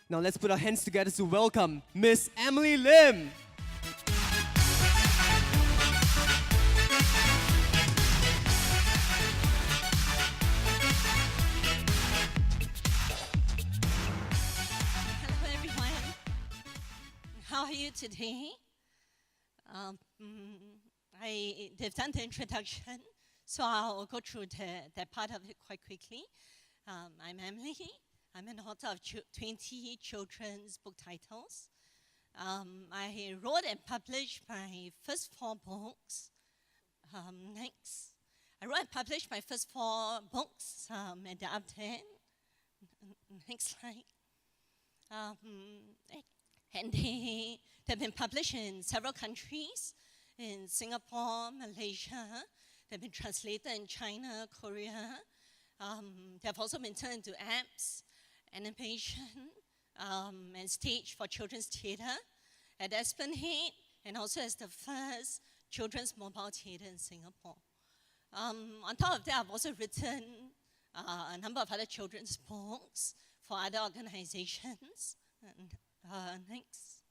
Now let's put our hands together to welcome Miss Emily Lim. Hello, everyone. How are you today? They've done the introduction, so I'll go through that part of it quite quickly. I'm Emily. I'm an author of 20 children's book titles. I wrote and published my first 4 books. Next. I wrote and published my first 4 books at the upturn. Next slide. And they've been published in several countries, in Singapore, Malaysia. They've been translated in China, Korea. They've also been turned into apps, animation, and stage for children's theatre at Esplanade, and also as the first children's mobile theatre in Singapore. On top of that, I've also written a number of other children's books for other organizations. Next.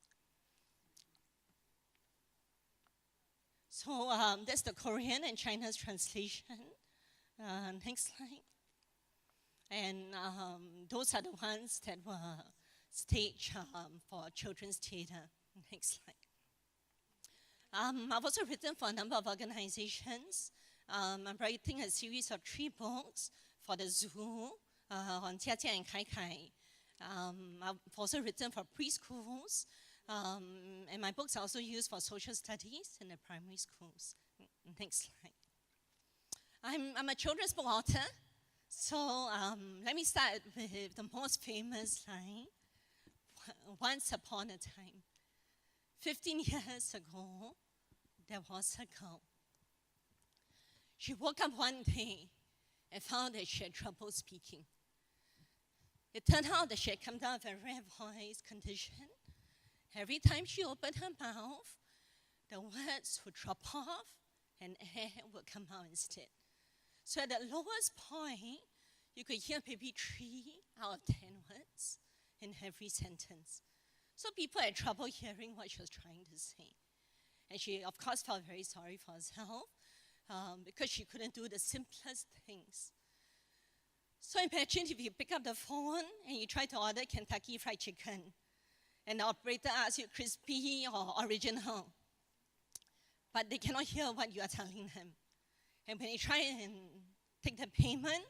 So that's the Korean and China's translation. Next slide. And those are the ones that were staged for children's theatre. Next slide. I've also written for a number of organizations. I'm writing a series of 3 books for the zoo on Jia Jia and Kai Kai. I've also written for preschools, and my books are also used for social studies in the primary schools. Next slide. I'm a children's book author, so let me start with the most famous line. Once upon a time, 15 years ago, there was a girl. She woke up one day and found that she had trouble speaking. It turned out that she had come down with a rare voice condition. Every time she opened her mouth, the words would drop off and air would come out instead. So at the lowest point, you could hear maybe 3 out of 10 words in every sentence. So people had trouble hearing what she was trying to say. And she, of course, felt very sorry for herself because she couldn't do the simplest things. So imagine if you pick up the phone and you try to order Kentucky Fried Chicken, and the operator asks you crispy or original, but they cannot hear what you are telling them. And when you try and take the payment,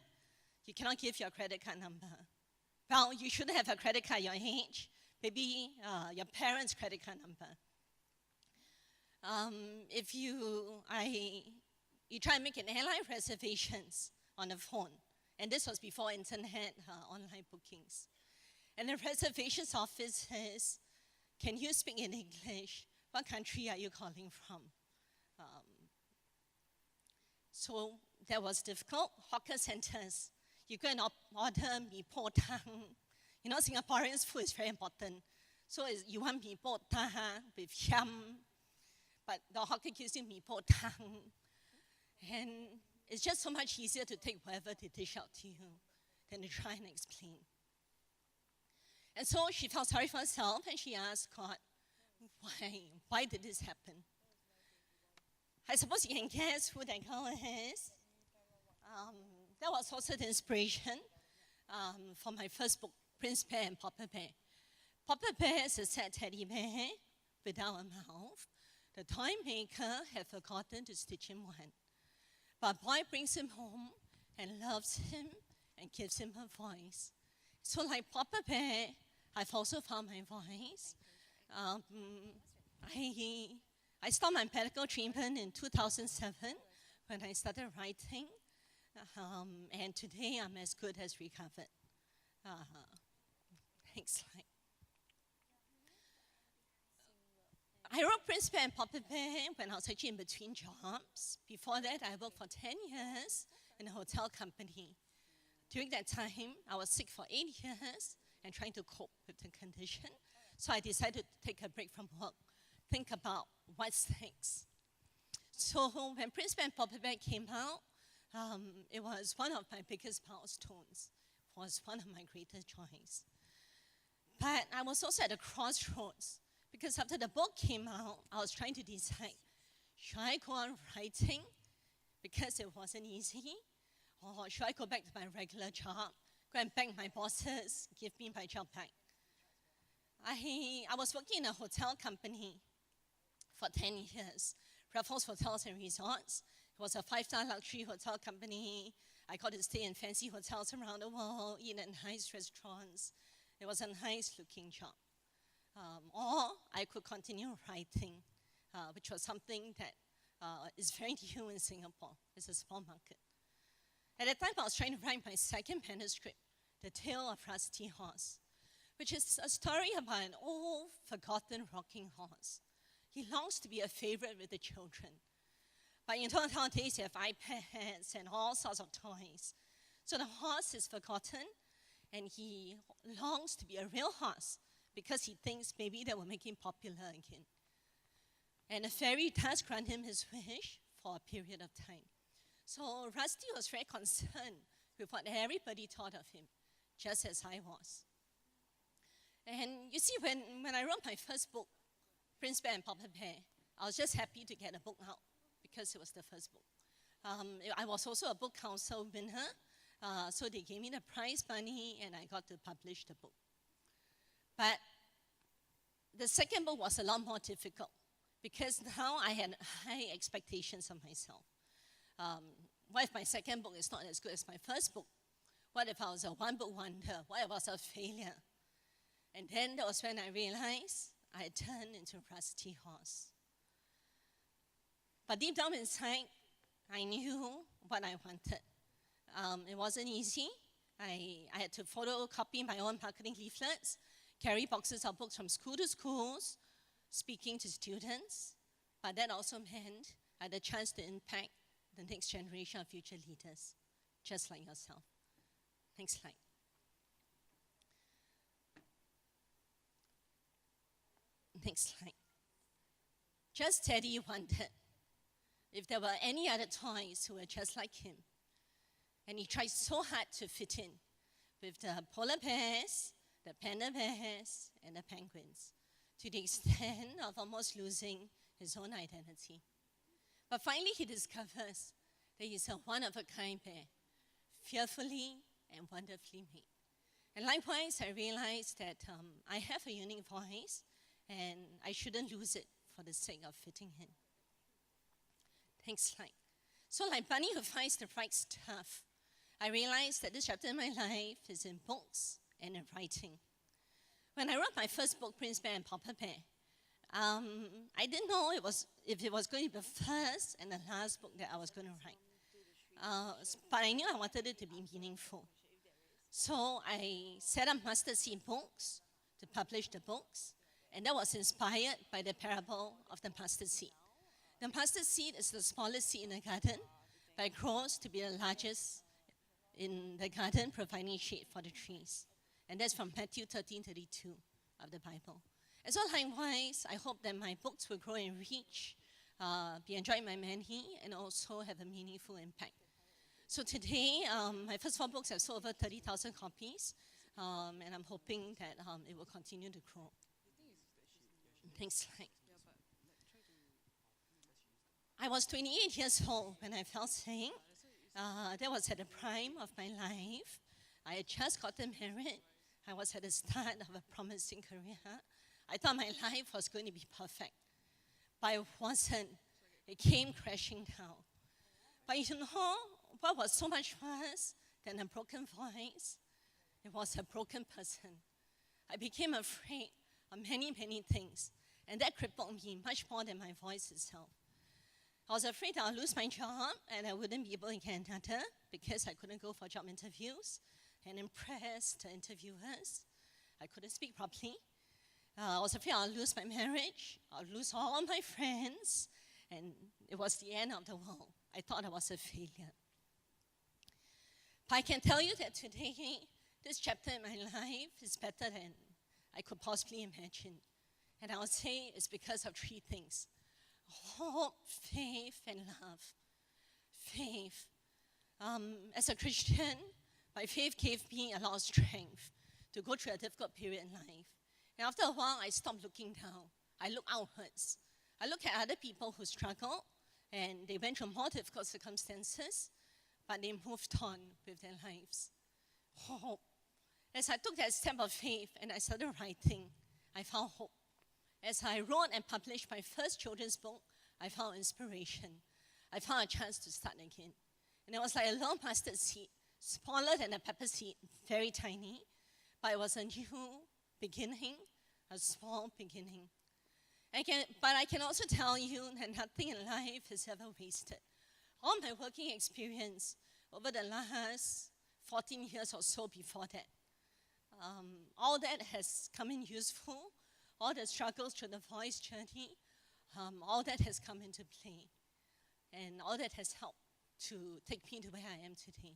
you cannot give your credit card number. Well, you should have a credit card your age, maybe your parents' credit card number. If you try and make an airline reservations on the phone, and this was before internet online bookings. And the reservations office says, can you speak in English? What country are you calling from? So that was difficult. Hawker centers, you go and order mee po tang. You know, Singaporeans' food is very important. So you want mee po tang with yam, but the hawker gives you mee po tang. And it's just so much easier to take whatever they dish out to you than to try and explain. And so she felt sorry for herself and she asked God, why did this happen? I suppose you can guess who that girl is. That was also the inspiration for my first book, Prince Bear and Papa Bear. Papa Bear is a sad teddy bear without a mouth. The toy maker had forgotten to stitch him one. But boy brings him home and loves him and gives him a voice. So like Papa Bear, I've also found my voice. I stopped my medical treatment in 2007 when I started writing. And today I'm as good as recovered. Next slide. I wrote Prince Bear and Papa Bear when I was actually in between jobs. Before that, I worked for 10 years in a hotel company. During that time, I was sick for 8 years and trying to cope with the condition. So I decided to take a break from work, think about what's next. So when Prince Bear and Papa Bear came out, it was one of my biggest milestones. It was one of my greatest joys. But I was also at a crossroads because after the book came out, I was trying to decide, should I go on writing because it wasn't easy? Or should I go back to my regular job, go and beg my bosses, give me my job back? I was working in a hotel company for 10 years, Raffles Hotels and Resorts. It was a 5-star luxury hotel company. I got to stay in fancy hotels around the world, eat in nice restaurants. It was a nice-looking job. Or I could continue writing, which was something that is very new in Singapore. It's a small market. At that time, I was trying to write my second manuscript, The Tale of Rusty Horse, which is a story about an old, forgotten rocking horse. He longs to be a favorite with the children. But in nowadays, you have iPads and all sorts of toys. So the horse is forgotten, and he longs to be a real horse because he thinks maybe that will make him popular again. And the fairy does grant him his wish for a period of time. So Rusty was very concerned with what everybody thought of him, just as I was. And you see, when I wrote my first book, Prince Bear and Pauper Bear, I was just happy to get a book out because it was the first book. I was also a book council winner, so they gave me the prize money and I got to publish the book. But the second book was a lot more difficult because now I had high expectations of myself. What if my second book is not as good as my first book? What if I was a one-book wonder? What if I was a failure? And then that was when I realized I had turned into a rusty horse. But deep down inside, I knew what I wanted. It wasn't easy. I had to photocopy my own marketing leaflets, carry boxes of books from school to schools, speaking to students. But that also meant I had a chance to impact the next generation of future leaders, just like yourself. Next slide. Next slide. Just Teddy wondered if there were any other toys who were just like him. And he tried so hard to fit in with the polar bears, the panda bears, and the penguins, to the extent of almost losing his own identity. But finally he discovers that he's a one-of-a-kind bear, fearfully and wonderfully made. And likewise, I realized that I have a unique voice, and I shouldn't lose it for the sake of fitting in. Next slide. So like Bunny who finds the right stuff, I realized that this chapter in my life is in books and in writing. When I wrote my first book, Prince Bear and Pauper Bear, I didn't know if it was going to be the first and the last book that I was going to write. But I knew I wanted it to be meaningful. So I set up Mustard Seed Books to publish the books. And that was inspired by the parable of the mustard seed. The mustard seed is the smallest seed in the garden, but it grows to be the largest in the garden, providing shade for the trees. And that's from Matthew 13:32 of the Bible. And so likewise, I hope that my books will grow in reach, be enjoyed by many, and also have a meaningful impact. So today, my first 4 books have sold over 30,000 copies, and I'm hoping that it will continue to grow. Next slide. I was 28 years old when I fell sick. That was at the prime of my life. I had just gotten married. I was at the start of a promising career. I thought my life was going to be perfect. But it wasn't. It came crashing down. But you know what was so much worse than a broken voice? It was a broken person. I became afraid of many, many things. And that crippled me much more than my voice itself. I was afraid I'll lose my job and I wouldn't be able to get another because I couldn't go for job interviews and impress the interviewers. I couldn't speak properly. I was afraid I'll lose my marriage, I'll lose all my friends, and it was the end of the world. I thought I was a failure. But I can tell you that today, this chapter in my life is better than I could possibly imagine. And I would say it's because of 3 things: hope, faith, and love. Faith. As a Christian, my faith gave me a lot of strength to go through a difficult period in life. And after a while, I stopped looking down. I look outwards. I look at other people who struggle, and they went through more difficult circumstances, but they moved on with their lives. Hope. As I took that step of faith and I started writing, I found hope. As I wrote and published my first children's book, I found inspiration. I found a chance to start again. And it was like a little mustard seed, smaller than a pepper seed, very tiny, but it was a new beginning, a small beginning. But I can also tell you that nothing in life is ever wasted. All my working experience over the last 14 years or so before that, all that has come in useful. All the struggles through the voice journey, all that has come into play. And all that has helped to take me to where I am today.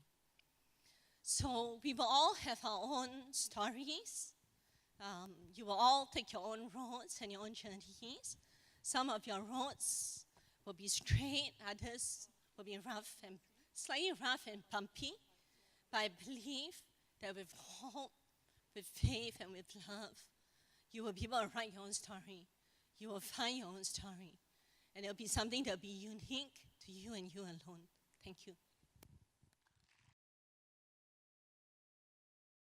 So we will all have our own stories. You will all take your own roads and your own journeys. Some of your roads will be straight, others will be rough and slightly rough and bumpy. But I believe that with hope, with faith, and with love, you will be able to write your own story. You will find your own story. And it will be something that will be unique to you and you alone. Thank you.